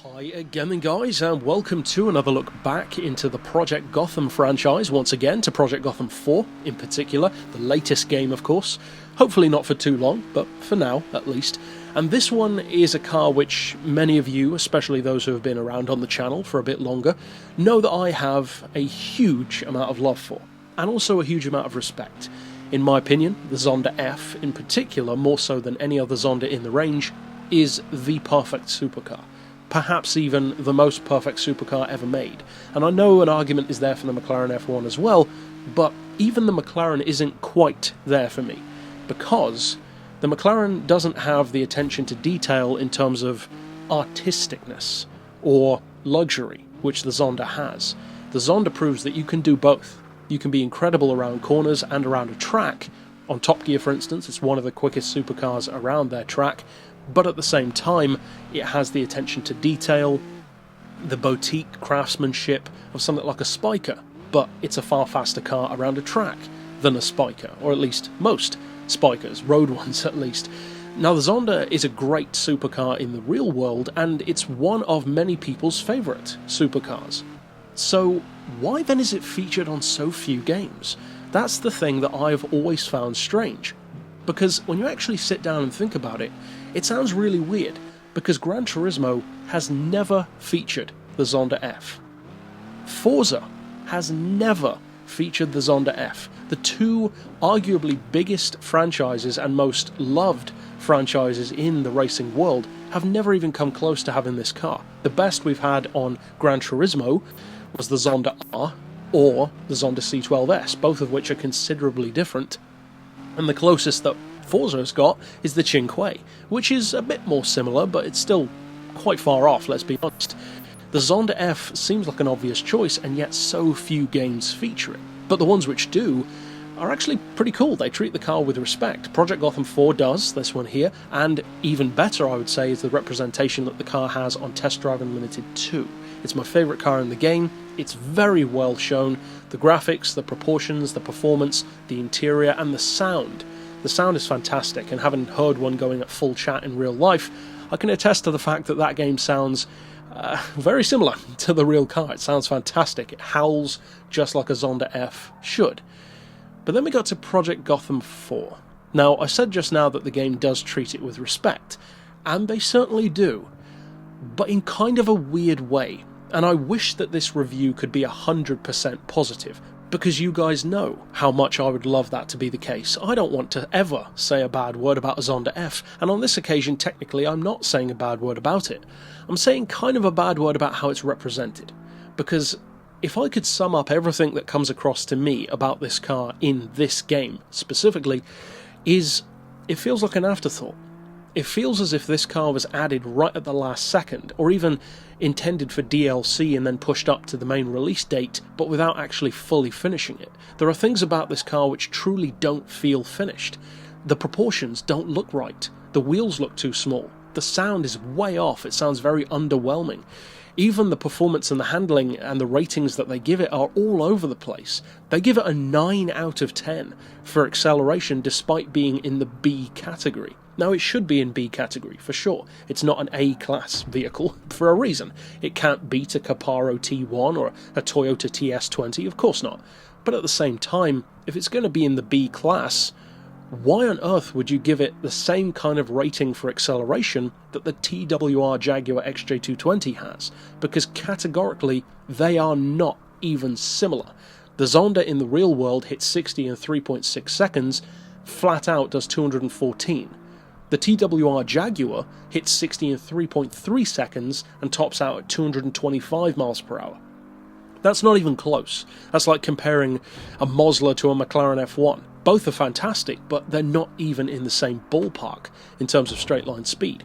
Hi again then guys, and welcome to another look back into the Project Gotham franchise, once again to Project Gotham 4 in particular, the latest game of course, hopefully not for too long, but for now at least. And this one is a car which many of you, especially those who have been around on the channel for a bit longer, know that I have a huge amount of love for, and also a huge amount of respect. In my opinion, the Zonda F in particular, more so than any other Zonda in the range, is the perfect supercar. Perhaps even the most perfect supercar ever made. And I know an argument is there for the McLaren F1 as well, but even the McLaren isn't quite there for me, because the McLaren doesn't have the attention to detail in terms of artisticness or luxury, which the Zonda has. The Zonda proves that you can do both. You can be incredible around corners and around a track. On Top Gear, for instance, it's one of the quickest supercars around their track, but at the same time, it has the attention to detail, the boutique craftsmanship of something like a Spiker, but it's a far faster car around a track than a Spiker, or at least most Spikers, road ones at least. Now the Zonda is a great supercar in the real world, and it's one of many people's favourite supercars. So why then is it featured on so few games? That's the thing that I've always found strange. Because when you actually sit down and think about it, it sounds really weird, because Gran Turismo has never featured the Zonda F. Forza has never featured the Zonda F. The two arguably biggest franchises and most loved franchises in the racing world have never even come close to having this car. The best we've had on Gran Turismo was the Zonda R or the Zonda C12S, both of which are considerably different. And the closest that Forza has got is the Cinque, which is a bit more similar, but it's still quite far off, let's be honest. The Zonda F seems like an obvious choice, and yet so few games feature it. But the ones which do are actually pretty cool. They treat the car with respect. Project Gotham 4 does, this one here, and even better, I would say, is the representation that the car has on Test Drive Unlimited 2. It's my favourite car in the game. It's very well shown. The graphics, the proportions, the performance, the interior, and the sound. The sound is fantastic, and having heard one going at full chat in real life, I can attest to the fact that that game sounds very similar to the real car. It sounds fantastic. It howls just like a Zonda F should. But then we got to Project Gotham 4. Now, I said just now that the game does treat it with respect, and they certainly do, but in kind of a weird way. And I wish that this review could be 100% positive, because you guys know how much I would love that to be the case. I don't want to ever say a bad word about a Zonda F, and on this occasion technically I'm not saying a bad word about it. I'm saying kind of a bad word about how it's represented, because if I could sum up everything that comes across to me about this car in this game specifically, is it feels like an afterthought. It feels as if this car was added right at the last second, or even intended for DLC and then pushed up to the main release date, but without actually fully finishing it. There are things about this car which truly don't feel finished. The proportions don't look right. The wheels look too small. The sound is way off. It sounds very underwhelming. Even the performance and the handling and the ratings that they give it are all over the place. They give it a 9 out of 10 for acceleration despite being in the B category. Now, it should be in B category, for sure. It's not an A-class vehicle, for a reason. It can't beat a Caparo T1 or a Toyota TS20, of course not. But at the same time, if it's going to be in the B class, why on earth would you give it the same kind of rating for acceleration that the TWR Jaguar XJ220 has? Because categorically, they are not even similar. The Zonda in the real world hits 60 in 3.6 seconds, flat out does 214. The TWR Jaguar hits 60 in 3.3 seconds and tops out at 225 miles per hour. That's not even close. That's like comparing a Mosler to a McLaren F1. Both are fantastic, but they're not even in the same ballpark in terms of straight line speed.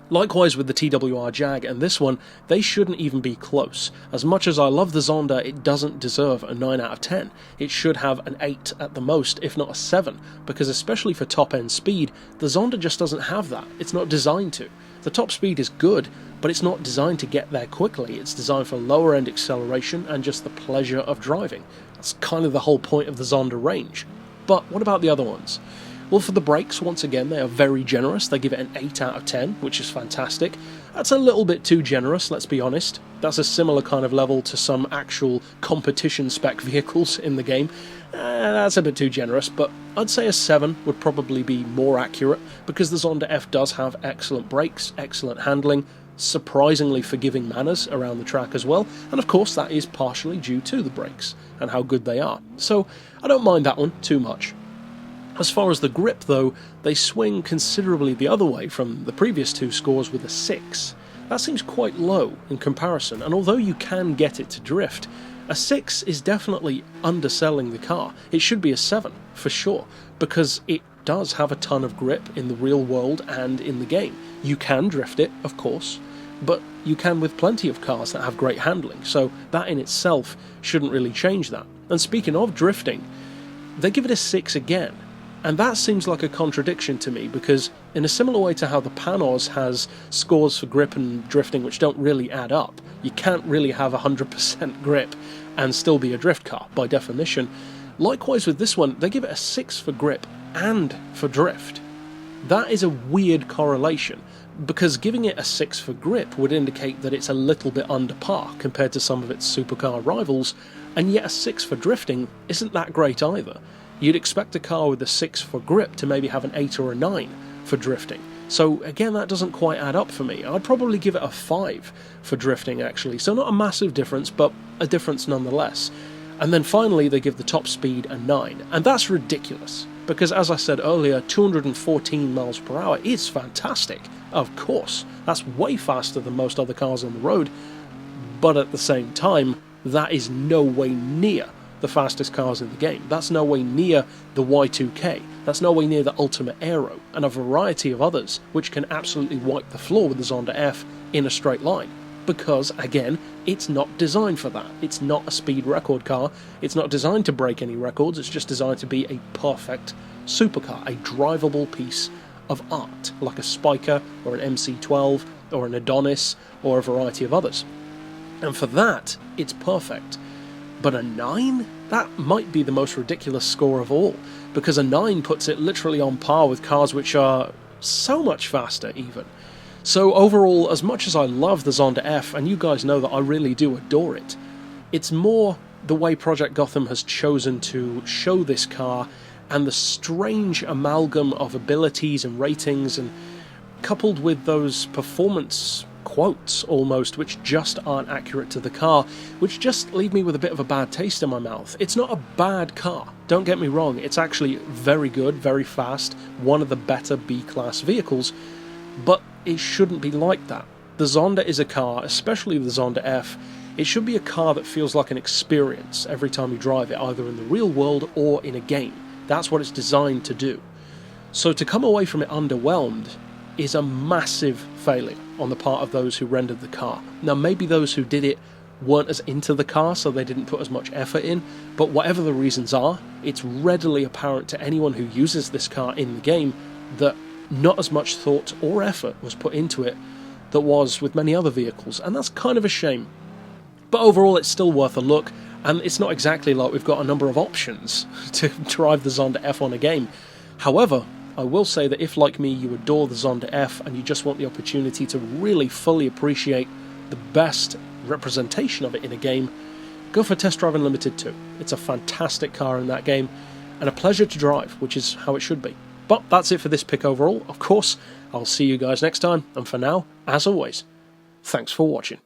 Likewise with the TWR Jag and this one, they shouldn't even be close. As much as I love the Zonda, it doesn't deserve a 9 out of 10. It should have an 8 at the most, if not a 7, because especially for top-end speed, the Zonda just doesn't have that. It's not designed to. The top speed is good, but it's not designed to get there quickly. It's designed for lower-end acceleration and just the pleasure of driving. That's kind of the whole point of the Zonda range. But what about the other ones? Well, for the brakes, once again, they are very generous. They give it an 8 out of 10, which is fantastic. That's a little bit too generous, let's be honest. That's a similar kind of level to some actual competition spec vehicles in the game. That's a bit too generous, but I'd say a 7 would probably be more accurate, because the Zonda F does have excellent brakes, excellent handling, surprisingly forgiving manners around the track as well, and of course that is partially due to the brakes and how good they are. So I don't mind that one too much. As far as the grip though, they swing considerably the other way from the previous two scores with a 6. That seems quite low in comparison, and although you can get it to drift, a 6 is definitely underselling the car. It should be a 7 for sure, because it does have a ton of grip in the real world and in the game. You can drift it, of course, but you can with plenty of cars that have great handling, so that in itself shouldn't really change that. And speaking of drifting, they give it a 6 again. And that seems like a contradiction to me, because in a similar way to how the Panos has scores for grip and drifting which don't really add up, you can't really have 100% grip and still be a drift car, by definition. Likewise with this one, they give it a 6 for grip and for drift. That is a weird correlation, because giving it a 6 for grip would indicate that it's a little bit under par compared to some of its supercar rivals, and yet a 6 for drifting isn't that great either. You'd expect a car with a 6 for grip to maybe have an 8 or a 9 for drifting. So again, that doesn't quite add up for me. I'd probably give it a 5 for drifting actually, so not a massive difference, but a difference nonetheless. And then finally they give the top speed a 9, and that's ridiculous, because as I said earlier, 214 miles per hour is fantastic. Of course, that's way faster than most other cars on the road, but at the same time, that is no way near the fastest cars in the game. That's no way near the Y2K, that's no way near the Ultimate Aero, and a variety of others, which can absolutely wipe the floor with the Zonda F in a straight line. Because, again, it's not designed for that. It's not a speed record car, it's not designed to break any records, it's just designed to be a perfect supercar, a drivable piece of art, like a Spiker, or an MC12, or an Adonis, or a variety of others. And for that, it's perfect. But a 9? That might be the most ridiculous score of all, because a 9 puts it literally on par with cars which are so much faster even. So overall, as much as I love the Zonda F, and you guys know that I really do adore it, it's more the way Project Gotham has chosen to show this car, and the strange amalgam of abilities and ratings, and coupled with those performance quotes almost, which just aren't accurate to the car, which just leave me with a bit of a bad taste in my mouth. It's not a bad car, don't get me wrong, it's actually very good, very fast, one of the better B-class vehicles, but it shouldn't be like that. The Zonda is a car, especially the Zonda F, it should be a car that feels like an experience every time you drive it, either in the real world or in a game. That's what it's designed to do. So to come away from it underwhelmed is a massive failure on the part of those who rendered the car. Now maybe those who did it weren't as into the car, so they didn't put as much effort in, but whatever the reasons are, it's readily apparent to anyone who uses this car in the game that not as much thought or effort was put into it that was with many other vehicles, and that's kind of a shame. But overall it's still worth a look, and it's not exactly like we've got a number of options to drive the Zonda F on a game. However, I will say that if, like me, you adore the Zonda F and you just want the opportunity to really fully appreciate the best representation of it in a game, go for Test Drive Unlimited 2. It's a fantastic car in that game, and a pleasure to drive, which is how it should be. But that's it for this pick overall. Of course, I'll see you guys next time, and for now, as always, thanks for watching.